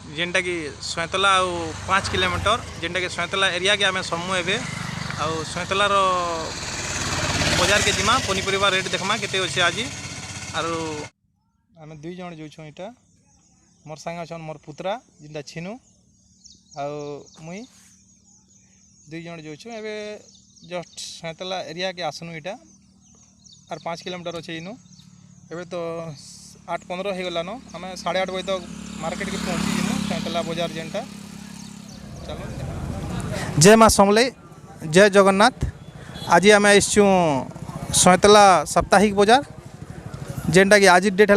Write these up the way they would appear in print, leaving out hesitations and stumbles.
जेनटा कि सैंतला आउ 5 किलोमीटर जेनटा कि सैंतला एरिया के आम समूह एवं आउ सैंतलार बजार के जिमा पनीपरिया रेट देखमा केते अच्छे आज आर आम 2 जन जो यहाँ मोर सांग अच्छा मोर पुतरा जिनटा छिनु आउ मुई 2 जन जो ए जस्ट सैंतला एरिया के आसनु यहाँ आर 5 किलोमीटर अच्छे इनु एवं तो 8-15 हो गलान आम 8:30 बजे तक मार्केट के पहुँची जिमु सैंतला बजार जेनटा चलो। जय माँ समले जय जगन्नाथ। आज आम आसचु सैंतला साप्ताहिक बजार जेनटा कि आज डेट है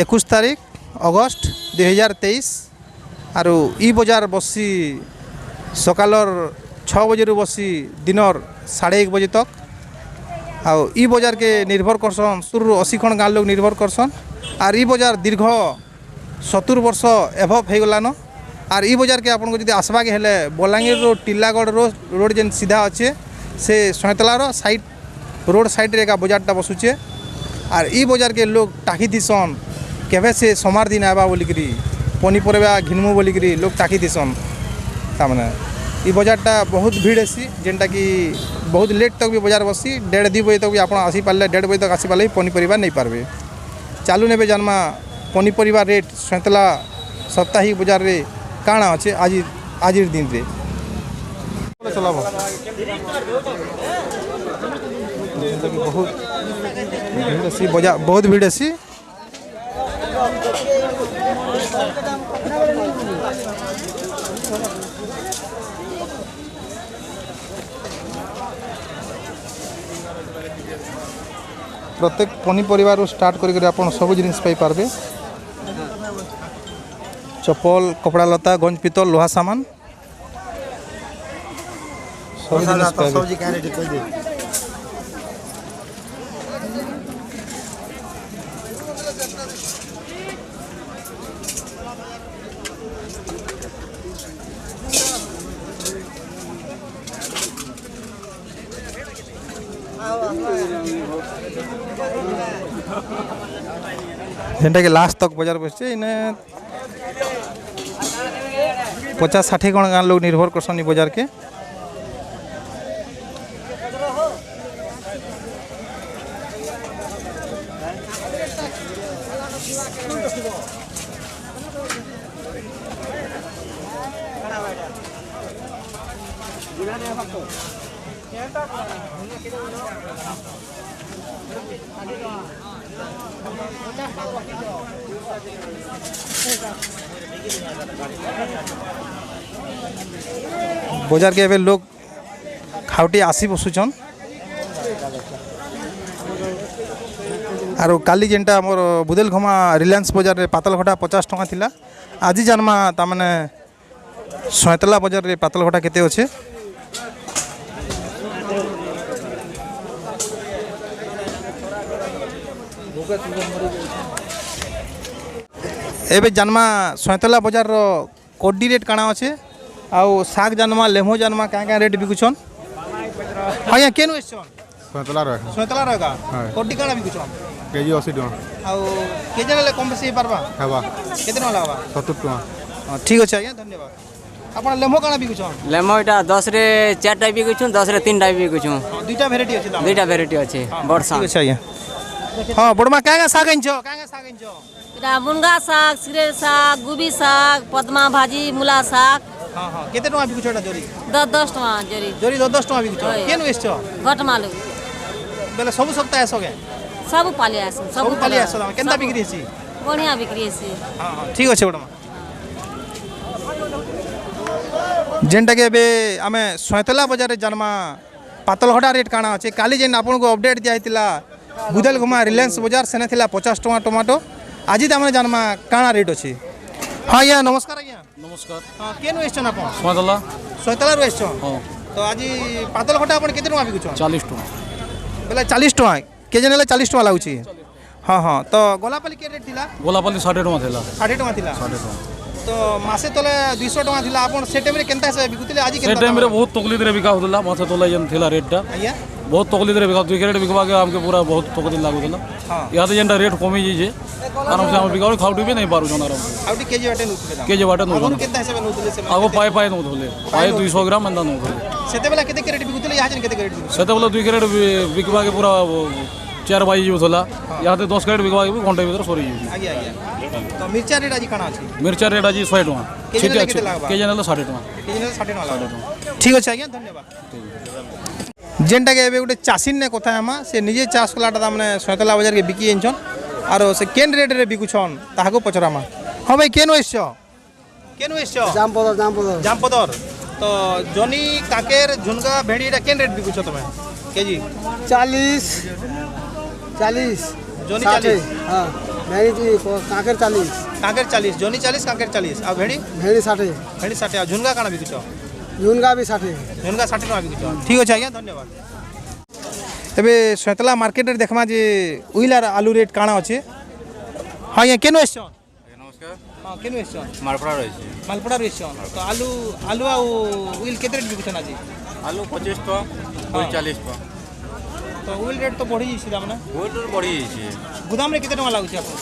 21 तारीख अगस्त 2023 आरु ई बजार बसी सकालर 6 बजे बसी दिनर 1:30 बजे तक आउ ई बजार के निर्भर करसन 70-80 खंड गाँव लोग निर्भर करसन आर ई बजार दीर्घ 70 वर्ष एभव हो गलान आर ई बजार के आपन को जदि आसबा के हेले बलांगीर रोड टिल्लागढ़ रोड जेन सीधा अच्छे से सैंतलार साइड रोड साइड रे का बजारटा बसुचे आर ई बजार के लोग टाकी दिसन केवे से सोमवार दिन आवा बोलिकी पनीपरिया घिनमु बोलिकी लोग टाकी दिसन तामने ई बजारटा बहुत भीड़ हेसी जेनटा कि बहुत लेट तक भी बजार बसी 1:30-2 बजे तक भी आप आसी पारे 1:30 बजे तक आसी पारे पनीपरिया नहीं पारबे। चालू ने जानमा पनीपरिया रेट सैंतला साप्ताहिक बजार रे काଣା अच्छे आज दिन रे चलाब बहुत भीड़ हेसी प्रत्येक पनीपरिया स्टार्ट करके आप सब जिनिस पाइपारे चप्पल कपड़ा लता गंज पितल लोहा सामान सब जिनिस पाइबे। जेनटा कि लास्ट तक बजार बसছে इने 50-60 खंड गाँव लोग निर्भर करसन बजार के बजार के एवं लोग खाउटी आसी बसुचन आरो काली जेनटा मोर बुदेलखमा रिलायंस बजार रे पातल घटा 50 टका थिला आज जानमा तामाने सैंतला बजार रे पातल घटा केते अच्छे एबे जानमा सैंतला बजार रो कोडी रेट काଣା अच्छे आउ साग जानमा लेमो जानमा क्या रेट बिकुछन हाँ या केनु एछन सैंतला का कोडी काଣା बिकुछन केजी 80 टका आउ केजे ले कम बेसी पारबा हेबा केते न लागबा 70 टका ठीक अछि आज्ञा धन्यवाद। आपण लेमो काଣା बिकुछन लेमो इटा 10 रे 4 टाइप बिकुछन 10 रे 3 टाइप बिकुछन दुईटा वेराइटी अछि दाम दुईटा वेराइटी अछि बड़सा ठीक अछि आज्ञा। हां बड़मा क्या साग आइछो इटा मुनगा साग सिरेर साग गुबी साग पद्मा भाजी मूला साग हां हां केते टका बिकुछो एटा जोरी 10 टका जोरी 10 टका बिकुछो केनु एछो घटमालु बेले सब सप्ताह एसोगे सब पाली आस सब पाली आसो केनता बिक्री छी बढ़िया बिक्री छी हां हां ठीक अछि बड़मा जेनटा के बे आमे सैंतला बाजार रे जनमा पातल घटा रेट काଣା अछि काली जेन आपन को अपडेट दियाइतिला बुदेलखमा रिलायंस बाजार सेने थिला 50 टका टमाटो आज तामे जनमा काଣା रेट अछि। हां या नमस्कार आज्ञा नमस्कार हां केनु एछन आपन सैंतला रो एछन हां तो आज पातल घटा आपन केते टका बिकुछन 40 टका बेला 40 टका के जनेले 40 टका लागुछि हाँ हाँ तो गोलापाली के रेट थिला गोलापाली 60 टका थिला 60 टका थिला 60 टका तो मासे तले 200 टका थिला आपन से टाइम रे केनता से बिकुतिले आज से टाइम रे बहुत तकलीफ रे बिका होतला मासे तले जन थिला रेट टा आया बहुत तकलीफ रे बिका 2 कैरेट बिकवा के हमके पूरा बहुत तकलीफ लागुला यहाँ तो जेनटा रेट कमी जाइए आराम से हम बिका खाउटी भी नहीं पारू जन आराम आउटी केजी बाटे नउतले केजी बाटे आगु केता हिसाब नउतले से आगो पाए नौले पाए 200 ग्राम एंदा नौले सेते बेला केते कैरेट बिकुतले यहाँ जन केते कैरेट बिकुतले सेते बोला 2 कैरेट बिकवा के पूरा 4 बाजी होला यहाँ तो 10 कैरेट बिकवा के घंटे भीतर सरी जाइए आगे आगे तो मिर्चा रेट आज काना अछि मिर्चा रेट आज 100 टका केजी नेले केते लागबा केजी नेले 60 टका केजी नेले 60 टका लागबा ठीक अछि आज्ञा धन्यवाद जेनटा के एबे गुटे चासिन ने कथा हमा से निजे चाष कलाटा ता माने सयतला बाजार के बिकी एंचन आरो से केन रेट रे बिकुछन ताहाको पचरामा हां भाई केन वेसछ जामपदर तो जनी काकेर झुनगा भेड़ी एटा केन रेट बिकुछ तमे केजी 40 जनी 40 हाँ भेड़ी काकर 40 जनी 40 काकेर 40 आ भेड़ी 60 आ झुनगा काना बिकुछ झुनगा भी 60 झुनगा 60 टका बिकुछ ठीक अछि आज्ञा धन्यवाद तबे सयतला मार्केट रे देखमा जे उइलार आलू रेट काना अछि हां ये केन वेसछ नमस्कार हां केन वेसछ मालपड़ा रही मालपड़ा वेसछ तो आलू आ उइल केते रेट बिकुछ ना जी आलू 25 टका कोई 40 टका तो उइल रेट तो बढ़ी जइसी दाम ना ओइ तो बढ़ी जाइए गोदाम रे केते टका लागुछ आपन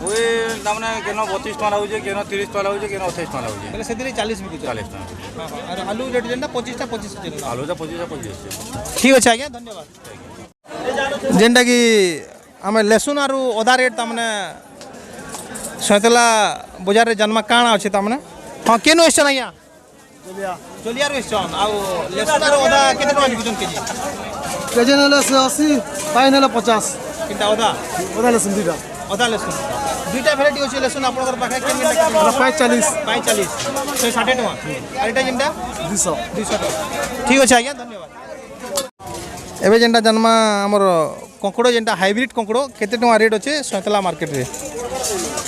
ओइ दाम ना केनो 32 टका लागुचे केनो 30 टका लागुचे केनो 28 टका लागुचे पहले सेदिरे 40 बिकुछ 40 टका हां और आलू रेट जेंटा 25 टा 25 जेंटा आलू तो 25 ठीक अछि आज्ञा धन्यवाद जेंटा कि आमे लेसुन आरु अदा रेट तामने सयतला बाजार रे जन्मा काना अछि तामने हां केनो एसन आज्ञा चलिया रे एसन आ लेसुन आरु अदा केते टका बिकुछन केजी नेले 80 पाए नेले 50 किंता अदा लेसन दुटा अदा लेसुन दुईटा भेराइटी अछि लेसुन आपनकर पाखे केन केन पाए 40 160 टका आ एटा जेंटा 200 टका ठीक अछि आज्ञा धन्यवाद एबे जेंटा जन्मा हमर कंकड़ो जेंटा हाइब्रिड कंकड़ो केते टका रेट अछि सयतला मार्केट रे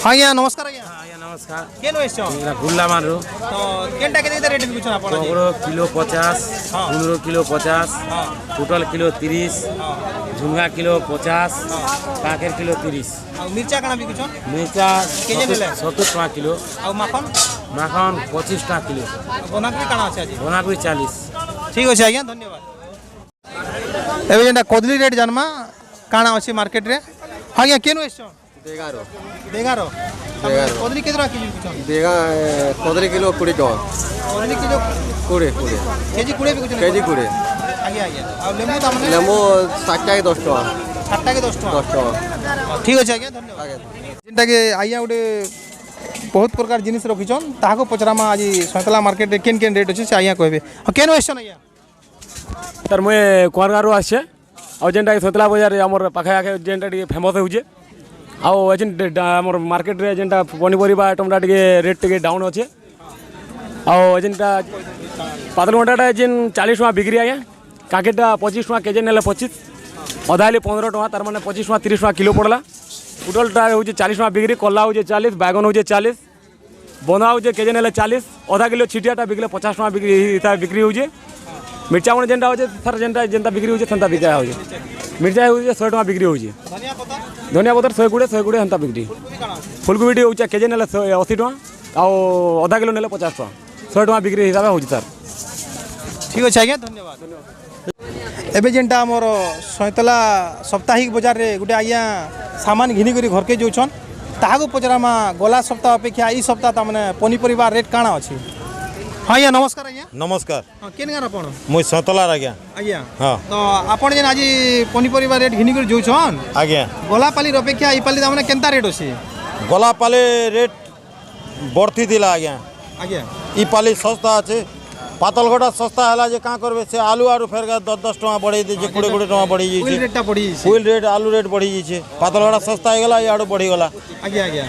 हां या नमस्कार आज्ञा नमस्कार केनो एसछ गुल्ला मारू तो केनटा केते रेट बिकुछ आपण जी पकड़ो किलो 50 गुनरो किलो 50 पुटल किलो 30 झुंगा किलो 50 काकेर किलो 30 आ मिर्चा काना बिकुछ मिर्चा केजे नेले 70 टका किलो आ माखन माखन 25 टका किलो बनाकरी काना अछि आज बनाकरी 40 ठीक अछि आज्ञा धन्यवाद एबे जेंटा कदली रेट जानमा काना अछि मार्केट रे आज्ञा केनो एसछ 11 कदली केते टका केजी बिकुछ कदली किलो 20 टका कदली किलो 20 केजी 20 बिकुछ केजी 20 आज्ञा आज्ञा आ लेमु तामने लेमो 60 टाका 10 टका 60 टाके 10 टका ठीक अछि आज्ञा धन्यवाद जेंटा के आइया उडे बहुत प्रकार जिनिस रखिछन ताहाको पचरामा आज सयतला मार्केट रे केन रेट अछि से आइया कहबे केनो एसन आइया सर मुझे कुआरगारू आसे और जेनटा सतला बाजार आमर पाखे आखे जेनटा फेमस होचे आमर मार्केट रे जेनटा पनीपरिया आइटमटा रेट टे डाउन अच्छे आउ जेनटा पातलघंटा जेन 40 टका बिक्री आज्ञा काकेटा 25 टका केजे नेले 25 अधा हेले 15 टका तार माने 25 टका 30 टका किलो पड़ला पुटलटा होचे 40 टका बिक्री कला होचे 40 बैगन होचे 40 बंधा होचे केजे नेले 40 आधा किलो छिटियाटा बिकले 50 टका बिक्री होचे मिर्चा मन जेनटा होचे सर जेनटा बिक्री होचे सेंता बिका होचे मिर्चा होचे 100 टका बिक्री होचे धनिया पतर 120 हंता बिक्री फुलकोबी होचे केजे नेले 80 टका आउ आधा किलो नेले 50 टका 100 टका बिक्री हिसाब होचे सर ठीक अछि आज्ञा धन्यवाद एबे जेनटा हमर सयतला साप्ताहिक बाजार रे गुटे आज्ञा सामान घिनी करी घर के जोछन ताहाको पचरामा गला सप्ताह अपेक्षा ई सप्ताह ता माने पनीपरिया रेट काना अछि हां या नमस्कार आज्ञा नमस्कार हां केन गाना आपण मुई सतलार आज्ञा आज्ञा हां तो आपण जेन आज पनीपरिया रेट घिनी करी जोछन आज्ञा गला पाली अपेक्षा ई पाली ता माने केनता रेट अछि गला पाले रेट बढ़ती दिला आज्ञा आज्ञा ई पाली सस्ता अच्छे पातलघटा सस्ता है जे कहाँ करबे से आलू आरु फेर 10 टका बढ़े दे 20 टका बढ़ी उइल जाइए रेटटा बढ़ी उइल रेट आलू रेट बढ़ी जाइए पातलघटा सस्ता हो गला याडू बढ़ी गला आज्ञा आज्ञा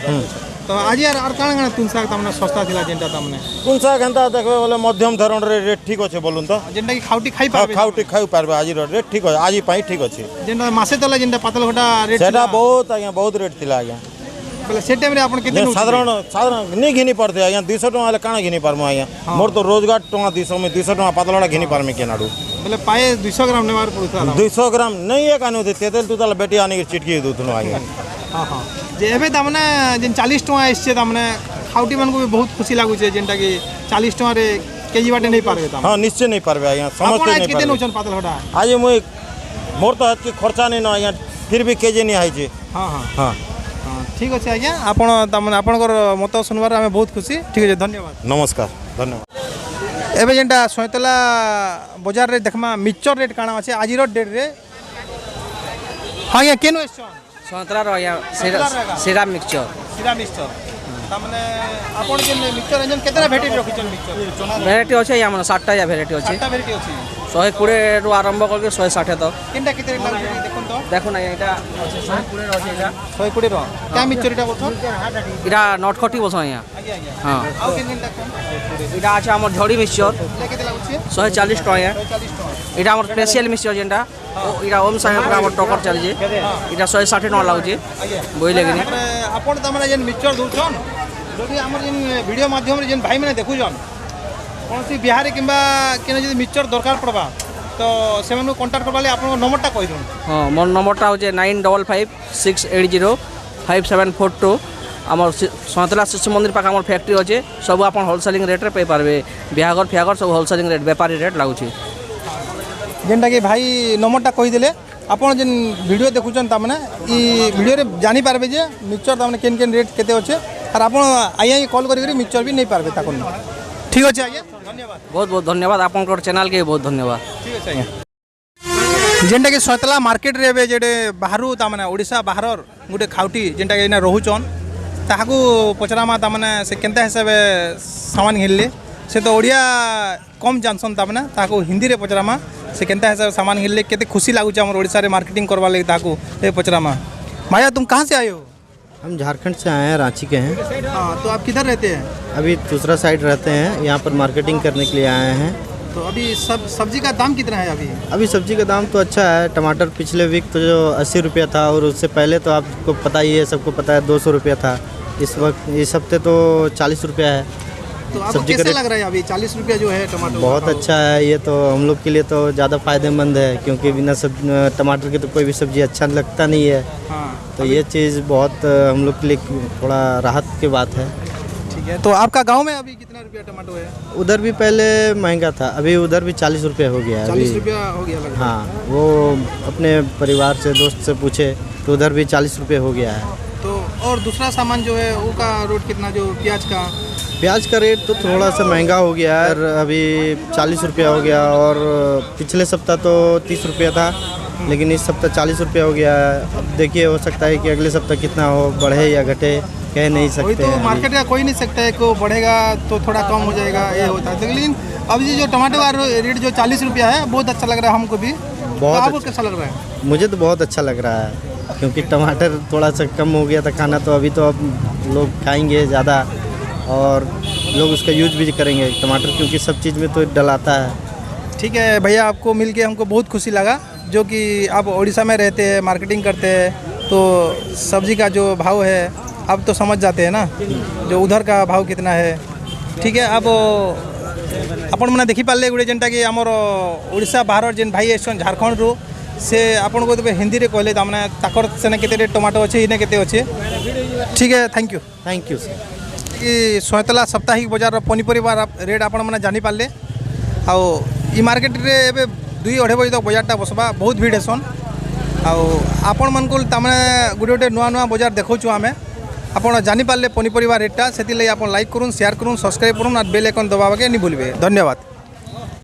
तो आज यार और काना काना तुन साग तामने सस्ता थिला जेनटा तामने कौन सा घंटा देखबे बोले मध्यम धरण रे रेट ठीक अच्छे बोलून तो जेनटा की खाउटी खाई पाबे खाउटी खाई पारबे आज रेट ठीक है आज पाई ठीक अच्छे जेनटा मासे तले जेनटा पातलघटा रेट सेटा बहुत आज्ञा बहुत रेट थिला आज्ञा बोले से टाइम रे आपण केते साधारण नहीं घिनी पड़ते आज्ञा 200 टका हेले काना घिनी पारमु आज्ञा मोर तो रोजगार टका 200 में 200 टका पातलघटा घिनी पारमे केनाडू बोले पाए 200 ग्राम नेवार पड़ता 200 ग्राम नहीं है कानू दे तेल तू ताला बेटी आने के चिटकी दूथनो आज्ञा हां हां जे एबे तामने जेन 40 टका आइछे तामने खाउटी मन को भी बहुत खुशी लागु छे जेनटा की 40 टका रे केजी बाटे नहीं पारबे ताम हां निश्चय नहीं पारबे आज्ञा समझते नहीं केते नउछन पातलघटा आज मुई मोर तो हेतकी खर्चा नहीं ना आज्ञा फिर भी केजे नहीं आई हाँ हाँ हाँ हाँ ठीक अच्छे आज्ञा आपण ताମାନେ ଆପଣଙ୍କର ମତ ଶୁଣିବାର ଆମେ ବହୁତ ଖୁସି ଠିକ୍ ଅଛି ଧନ୍ୟବାଦ नमस्कार धन्यवाद ଏବେ ଯେନ୍ଟା ସଇଁତଲା ବଜାରରେ ଦେଖମା ମିକ୍ସଚର ରେଟ୍ କାଣା ଅଛି ଆଜିର ଡେଟ୍ରେ ହଁ ଆଜ୍ଞା କେନୁ ଏସଛନ୍ ସନ୍ତରାର ଆଜ୍ଞା ସନ୍ତରାର ଏକା? ସେରା ମିକ୍ସଚର ସିରା ମିକ୍ସଚର ତାମାନେ ଆପଣ ଯେନ୍ ମିକ୍ସଚର ଏଞ୍ଜନ୍ କେତେଟା ଭେରାଇଟି ରଖିଛନ୍ ମିକ୍ସଚର ଭେରାଇଟି ଅଛି ଆଜ୍ଞା ଆମର 7ଟା ଭେରାଇଟି ଅଛି ଚାରଟା ଭେରାଇଟି ଅଛି 120 ଆରମ୍ଭ କରିକି 160 ତକ କେନଟା କେତେ ରେଟ୍ ଲାଗୁଛି ଦେଖୁନ୍ ତ ଦେଖୁନ ଆଜ୍ଞା ଏଇଟା ଅଛି 120 ଅଛି ଏଇଟା 120 ର କ୍ୟା ମିକ୍ସଚର ଏଟା ବୋଲଛନ୍ ଏଇଟା ନଟଖଟି ବସ ଆଜ୍ଞା ଆଜ୍ଞା ଆଜ୍ଞା ହଁ ଆଉ କେନ୍ କେନ୍ ଦେଖୁନ୍ ଏଇଟା ଅଛି ଆମର ଝଡ଼ି ମିକ୍ସଚର ଏଟା କେତେ ଲାଗୁଛି 140 ଟଙ୍କା ଆଜ୍ଞା 140 ଟଙ୍କା ଏଇଟା ଆମର ସ୍ପେଶିଆଲ ମିକ୍ସଚର ଯେନ୍ଟା ଏଇଟା ଓମ୍ ସାଙ୍ଗେ ଆମର ଟକର ଚାଲିଛି ଏଇଟା 160 ଟଙ୍କା ଲାଗୁଛି ଆଜ୍ଞା ବୁଝିଲେ କି ତାପରେ ଆପଣ ତାମାନେ ଯେନ୍ ମିକ୍ସଚର ଦଉଛନ୍ ଯଦି ଆମର ଯେନ୍ ଭିଡ଼ିଓ ମାଧ୍ୟମରେ ଯେନ୍ ଭାଇମାନେ ଦେଖୁଛନ୍ କୌଣସି ବିହାରେ କିମ୍ବା କେନ ଯଦି ମିକ୍ସଚର ଦରକାର ପଡ଼ବା ତ ସେମାନଙ୍କୁ କଣ୍ଟାକ୍ଟ କରବା ଲାଗି ଆପଣଙ୍କ ନମ୍ବରଟା କହିଦିଅନ୍ ହଁ ମୋର ନମ୍ବରଟା ହେଉଛି 9556805742 আমার সন্তলা শিশু মন্দির পাখে আমার ফ্যাক্টরি আছে সব আপনার হোলসেলিং রেট্রে পাইপারে বিহাঘর ফিহাঘর সব হোলসেলিং রেট বেপারি রেট লাগুছে ଯେନ୍ଟାକି ଭାଇ ନମ୍ବରଟା କହିଦେଲେ ଆପଣ ଯେନ୍ ଭିଡ଼ିଓ ଦେଖୁଛନ୍ ତାମାନେ ଇ ଭିଡ଼ିଓରେ ଜାଣିପାରିବେ ଯେ ମିକ୍ସଚର ତାମାନେ କେନ୍ କେନ୍ ରେଟ୍ କେତେ ଅଛେ ଆର୍ ଆପଣ ଆଜ୍ଞା କଲ୍ କରିକି ମିକ୍ସଚର ବି ନେଇପାରିବେ ତାକୁ ଠିକ୍ ଅଛି ଆଜ୍ଞା ଧନ୍ୟବାଦ ବହୁତ ବହୁତ ଧନ୍ୟବାଦ ଆପଣଙ୍କର ଚ୍ୟାନେଲ୍କେ ବହୁତ ଧନ୍ୟବାଦ ଠିକ୍ ଅଛି ଆଜ୍ଞା ଯେନ୍ଟାକି ସଇଁତଲା ମାର୍କେଟରେ ଏବେ ଯେଟେ ବାହାରୁ ତାମାନେ ଓଡ଼ିଶା ବାହାରର ଗୋଟେ ଖାଉଟି ଯେନ୍ଟାକି ଏଇନା ରହୁଛନ୍ ତାହାକୁ ପଚରାମା ତାମାନେ ସେ କେନ୍ତା ହିସାବେ ସାମାନ ଘିଣିଲେ ସେ ତ ଓଡ଼ିଆ କମ୍ ଜାନସନ୍ ତାମାନେ ତାହାକୁ ହିନ୍ଦୀରେ ପଚରାମା से केंता हिसाब सामान घिनले केते खुशी लागुचे हमर ओडिसा रे मार्केटिंग करवा लगी ताकू ए पचरामा भैया तुम कहाँ से आए हो हम झारखंड से आए हैं, रांची के हैं। हाँ तो आप किधर रहते हैं अभी दूसरा साइड रहते हैं, यहाँ पर मार्केटिंग करने के लिए आए हैं। तो अभी सब्जी का दाम कितना है अभी सब्जी का दाम तो अच्छा है। टमाटर पिछले वीक तो जो 80 रुपया था और उससे पहले तो आपको पता ही है, सबको पता है 200 रुपया था। इस वक्त इस हफ्ते तो 40 रुपया है। तो आपको कैसा लग रहा है अभी 40 रुपया जो है टमाटर बहुत अच्छा है। ये तो हम लोग के लिए तो ज़्यादा फ़ायदेमंद है, क्योंकि बिना टमाटर के तो कोई भी सब्जी अच्छा लगता नहीं है। हाँ तो ये चीज़ बहुत हम लोग के लिए थोड़ा राहत की बात है। ठीक है तो आपका गांव में अभी कितना रुपया टमाटर है उधर भी पहले महंगा था, अभी उधर भी 40 रुपया हो गया है। 40 रुपया हो गया लगभग। हाँ, वो अपने परिवार से दोस्त से पूछे तो उधर भी 40 रुपये हो गया है। तो और दूसरा सामान जो है वो का रेट कितना जो प्याज का रेट तो थोड़ा सा महंगा हो गया है, अभी 40 रुपया हो गया। और पिछले सप्ताह तो 30 रुपया था, लेकिन इस सप्ताह 40 रुपया हो गया है। अब देखिए, हो सकता है कि अगले सप्ताह कितना हो, बढ़े या घटे, कह नहीं सकते। तो मार्केट का कोई नहीं सकता है, को बढ़ेगा तो थोड़ा कम हो जाएगा, ये होता है। लेकिन अभी जो टमाटर का रेट जो 40 रुपया है बहुत अच्छा लग रहा है हमको भी। बहुत आपको कैसा लग रहा है मुझे तो बहुत अच्छा लग रहा है, क्योंकि टमाटर थोड़ा सा कम हो गया था खाना, तो अभी तो अब लोग खाएंगे ज़्यादा और लोग उसका यूज भी करेंगे टमाटर, क्योंकि सब चीज़ में तो डलाता है। ठीक है भैया, आपको मिल के हमको बहुत खुशी लगा। जो कि आप उड़ीसा में रहते हैं, मार्केटिंग करते हैं, तो सब्जी का जो भाव है आप तो समझ जाते हैं ना, जो उधर का भाव कितना है। ठीक है, अब आपण मैंने देखी पारे गोटे जेनटा कि आमर ओडिशा बाहर जेन भाई आसन झारखंड रू से आपन को हिंदी रे कहले तामने ताकर सेने केते रेट टमाटो अच्छे इने केते अच्छे। ठीक है, थैंक यू सर। कि सैंतला साप्ताहिक बजार पनीपरिया रेट आपण मैंने जानी पारे। आउ इ मार्केट रे एबे 2-2.5 बजे तक बजारटा बसबा, बहुत भीड़ हेसन। आपण मन को तामने गोटे नुआ नुआ बजार देखौछु आमे, आपण जानी पारे पनीपरिया रेटटा। से आप लाइक करूँ, शेयर करूँ, सब्सक्राइब करूँ और बेल आइकन दबावा के नहीं भूलिए। धन्यवाद।